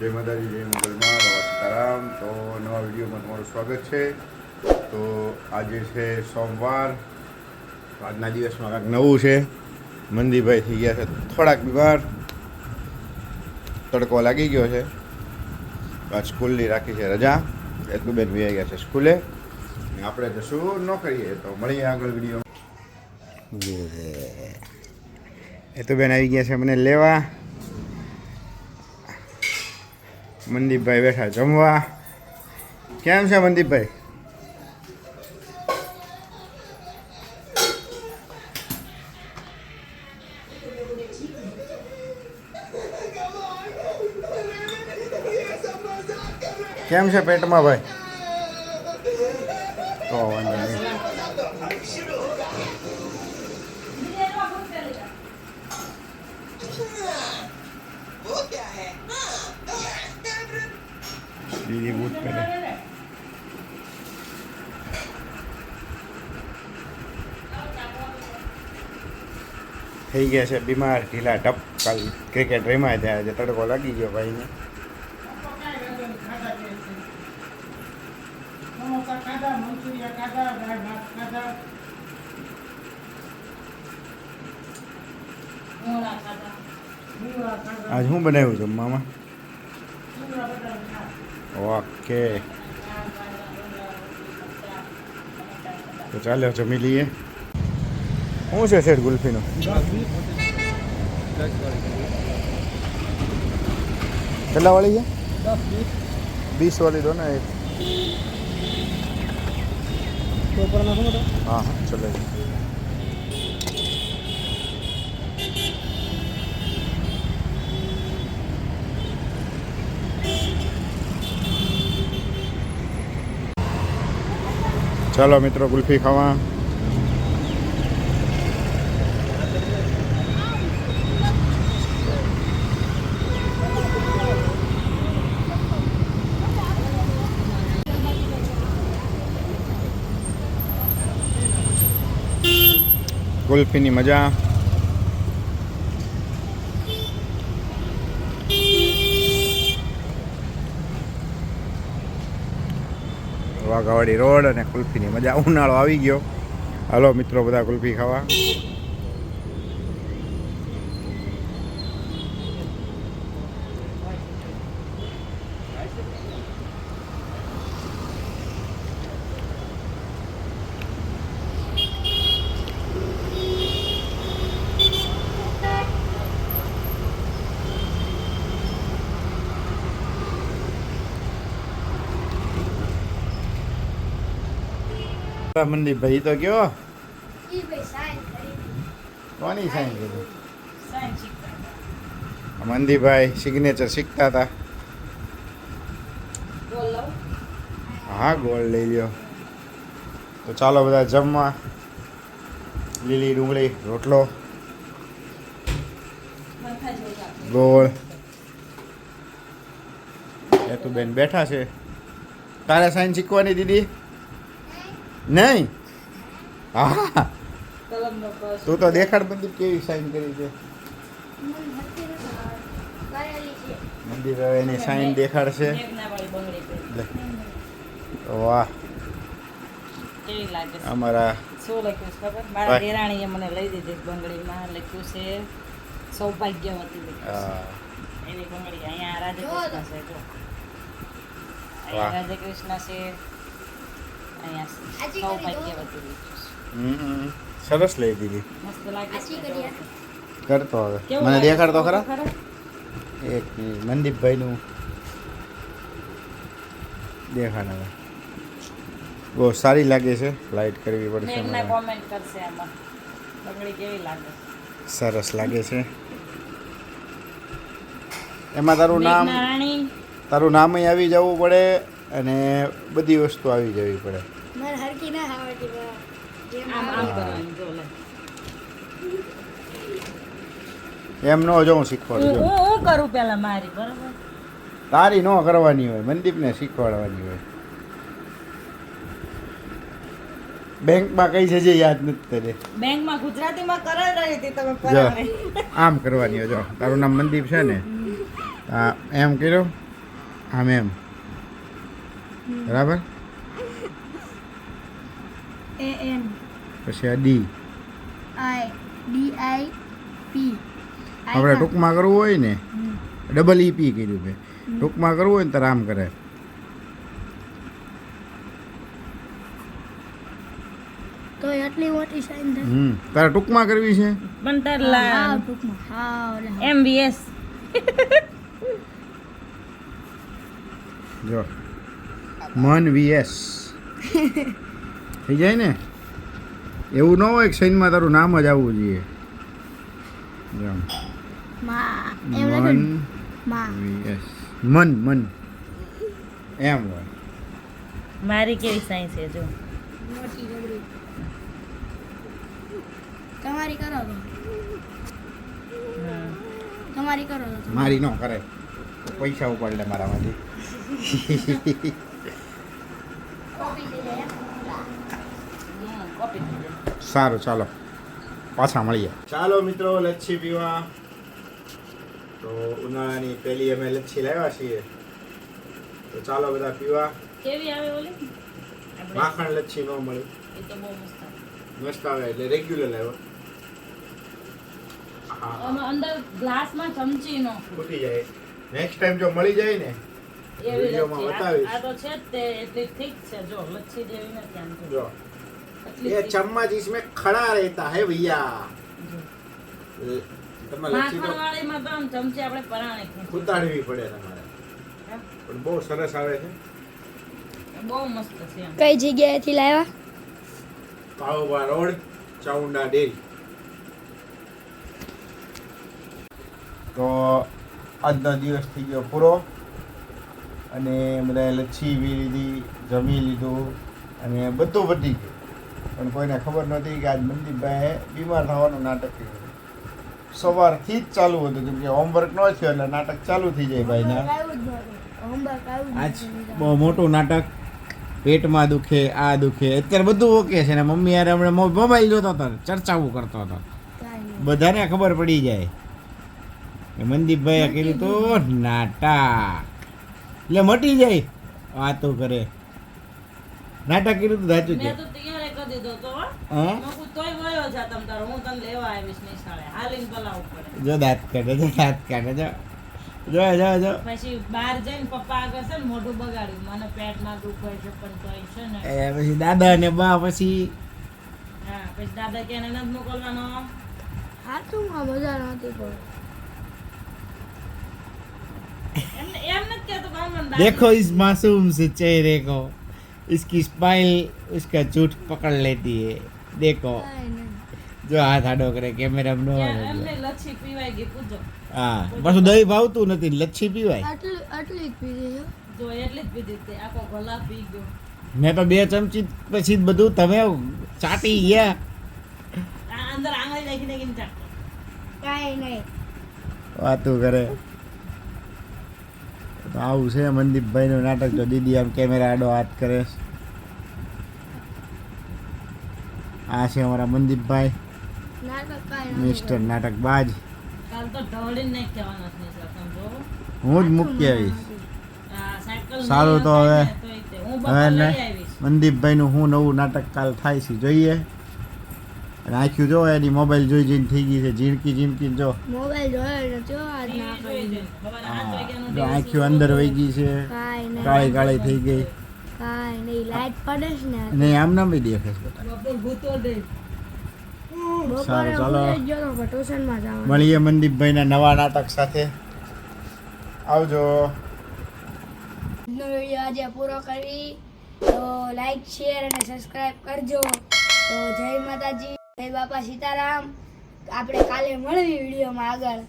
જય માતાજી, જય મંગલમાં, બાબા સીતારામ. તો નવા વિડીયોમાં તમારું સ્વાગત છે. તો આજે છે સોમવાર. આજના દિવસમાં કાંઈક નવું છે. મંદીભાઈ થઈ ગયા છે થોડાક બીમાર, તડકો લાગી ગયો છે. આજ સ્કૂલની રાખી છે રજા. એટલું બેન વી ગયા છે સ્કૂલે. ને આપણે તો શું ન કરીએ, તો મળીએ આગળ વિડીયો. એ તો બેન આવી ગયા છે મને લેવા. મનદીપભાઈ બેઠા જમવા. કેમ છે મનદીપભાઈ? કેમ છે પેટમાં ભાઈ? તો વાંધો નહીં. દીદી બૂટ પહેરે. થઈ ગયા છે બીમાર, ઢીલા ટપ. કાલ ક્રિકેટ રમ્યા ત્યાં આજે તડકો લાગી ગયો ભાઈને. આજ શું બનાવ્યું જમવામાં? ઓકે, તો ચાલો જમી લઈએ. શું છે શેઠ ગુલ્ફીનો? કેટલા વાળી છે? 20 વાળી દો ને એક. હા હા ચલો. ચાલો મિત્રો ગુલ્ફી ખાવા. ગુલ્ફીની મજા. વાઘાવાડી રોડ અને કુલ્ફીની મજા. ઉનાળો આવી ગયો. હાલો મિત્રો બધા કુલ્ફી ખાવા. મનદીપભાઈ તો કયો કોની સાઈન કરી? મનદીપભાઈ સિગ્નેચર શીખતા હતા. હા ગોળ લઈ લ્યો. તો ચાલો બધા જમવા. લીલી ડુંગળી રોટલો ગોળ. એ તો બેન બેઠા છે. તારે સાઈન શીખવાની દીદી? નહીં. હા તું તો દેખાડ મંદિર કેવી સાઈન કરી છે. મંદિર એની સાઈન દેખાડશે. વાહ, અમારા શું લખ્યું છે ખબર? મારા દેરાણીએ મને લઈ દીધી બંગડીમાં લખ્યું છે સૌભાગ્યવતી. એવી બંગડી અહીંયા રાધાકૃષ્ણ છે. જો અહીંયા રાધાકૃષ્ણ છે, અહીંયા સૌભાગ્યવતી. સરસ લઈ દીધી. મસ્ત લાગે છે. કરતો હવે મને દેખાડતો ખરા. એક મનદીપભાઈનું દેખાડ હવે. બહુ સારી લાગે છે. લાઈટ કરવી પડશે. એમને કોમેન્ટ કરશે આમાં બંગડી કેવી લાગે. સરસ લાગે છે. એમાં તારું નામ આવી જવું પડે અને બધી વસ્તુ આવી જવી પડે. એમ ન જો હું શીખવાડું. હું કરું પેલા મારી, બરાબર? તારી ન કરવાની હોય, મનદીપને શીખવાડવાની હોય. બેંકમાં કઈ છે જે યાદ નથી કરે. બેંકમાં ગુજરાતીમાં કરાવી હતી તમે કરાવી. આમ કરવાની હોય. જો તારું નામ મનદીપ છે ને, એમ કર્યો આમ એમ બરાબર AN પછી આ ડી DIP આપણે ટૂંકમાં કરવું હોય ને ડબલ ઈપી કર્યું મેં ટૂંકમાં કરવું હોય ને તારે આમ કરે તો એટલી મોટી સાઈન થાય તારે ટૂંકમાં કરવી છે પણ તાર હા ટૂંકમાં હા MVS જો મન VS થઈ જાય ને એવું ન હોય કે સૈનમાં તારું નામ જ આવવું જોઈએ જો માં એમ મન લખે માં VS મન એમ હોય મારી કેવી સાઈન છે જો મોટી જબરી તમારી કરો તો હમ. તમારી કરો તો મારી ન કરે પૈસા ઉપાડ લે મારામાંથી કોપી થઈ જાય. સારું ચાલો પાછા મળીએ ચાલો મિત્રો લચ્છી પીવા તો ઉનાળાની પહેલી અમે લચ્છી લાવ્યા છીએ તો ચાલો બધા પીવા કેવી આવે ઓલી આપણે માખણ લચ્છી ન મળી એ તો બહુ મસ્ત આવે. મસ્ત આવે એટલે રેગ્યુલર લાવ્યો હા આમાં અંદર ગ્લાસમાં ચમચી નો ફૂટી જાય નેક્સ્ટ ટાઈમ જો મળી જાય ને એવી વિડીયોમાં લચ્છી. બતાવીશ. આ તો છે જ તે એટલી ઠીક છે જો લચ્છી જેવી નથી આમ તો. જો આટલી ये thick. चम्मच इसमें खड़ा रहता है भैया જો. તમે લચ્છી તો માખણવાળીમાં તો આમ ચમચી આપણે પરાણે ખેંચી. ઉતારવી પડે તમારે એમ? પણ બહુ સરસ આવે છે બહુ મસ્ત છે એમ. કઈ જગ્યાએથી લાવ્યા કાળોબા રોડ ચાઉંડા ડેરી તો આજનો દિવસ થઈ ગયો પૂરો અને બધાએ લચ્છી પી લીધી જમી લીધું અને બધું વધી ગયું પણ કોઈને ખબર નહોતી કે આજ મનદીપભાઈએ બીમાર થવાનું નાટક કર્યું સવારથી જ ચાલુ હતું કેમ કે હોમવર્ક ન થયો એટલે નાટક ચાલુ થઈ જાય ભાઈના હોમવર્ક આજ બહુ મોટું નાટક પેટમાં દુખે આ દુખે અત્યારે બધું ઓકે છે ને મમ્મી યાર હમણાં મોબાઈલ જોતો હતો ચર્ચાઓ કરતો હતો બધાને ખબર પડી જાય કે મનદીપભાઈએ કર્યું તો નાટક એટલે મટી જાય વાતો કરે નાટક કર્યું તો સાચું છે મેં તો તૈયાર કરી દીધો તો હો. હા મેં કીધું તોય વયો જા તમ તારો હું તને લેવા આવીશ નિશાળે હાલીને પલાવું પડે જો દાંત કાઢે જો દાંત કાઢે જો પછી બહાર જઈને પપ્પા આગળ છે ને મોઢું બગાડ્યું મને પેટમાં દુખ હોય છે પણ તોય છે ને એ પછી દાદા ને બા પછી હા પછી દાદા કે એને નથી મોકલવાનો હા તો મજા નહોતી પણ એમ નથી કહેતો કે મને દાદી- देखो इस मासूम से चेहरे को इसकी स्माइल उसका झूठ पकड़ लेती है देखो કાંઈ નહીં. જો હાથ આડો કરે કેમેરા નો કે એમને લચ્છી પીવાય ગઈ પૂછો હા પાછું દહીં ભાવતું નથી લચ્છી પીવાય આટલી જ પીધી છે જો એટલી જ પીધી તે આખો ગલા પી ગયો મેં તો 2 ચમચી પછી જ બધું તમે ચાટી ગયા આ અંદર આંગળી નાખી નાખીને ચાટતો કાંઈ નહીં વાતું કરે તો આવું છે મનદીપભાઈ નું નાટક જો દીદી આમ કેમેરા આડો હાથ કરે છે. આ છે અમારા મનદીપભાઈ નાટક કાંઈ નથી મિસ્ટર નાટકબાજ કાલ તો ઢવળીને નહીં કહેવાના છે સર સમજો હું જ મૂકી આવીશ આ સાયકલ સારું તો નહીં હવે અપાય ને તોય તે હું હવે બપોર ને લઈ આવીશ મનદીપભાઈનું હું નવું નાટક કાલ થાય છે જોઈએ અને આખ્યું જો એની મોબાઈલ જોઈ જોઈને થઈ ગઈ છે ઝીણકી જો મોબાઈલ જોયો જો આજ TV ના જોઈ જોઈને. સવારે 8 વાગ્યાનો જો દિવસ આખ્યું અંદર વહી ગઈ છે કાંઈ નહીં કાળી કાળી થઈ ગઈ કાંઈ નહીં લાઈટ પડે છે ને નહીં આમ નામ દેખે છે બધા બપોર ભૂતો દે બપોરે સારું, ચાલો. હું જ ગયો તો ટ્યુશનમાં જવાનું મળીએ મનદીપભાઈના નવા નાટક સાથે આવજો આજનો વિડીયો આજે પૂરો કરી તો લાઈક શેર અને સબસ્ક્રાઇબ કરજો તો જય માતાજી જય બાપા સીતારામ આપણે કાલે મળવી વિડીયોમાં આગળ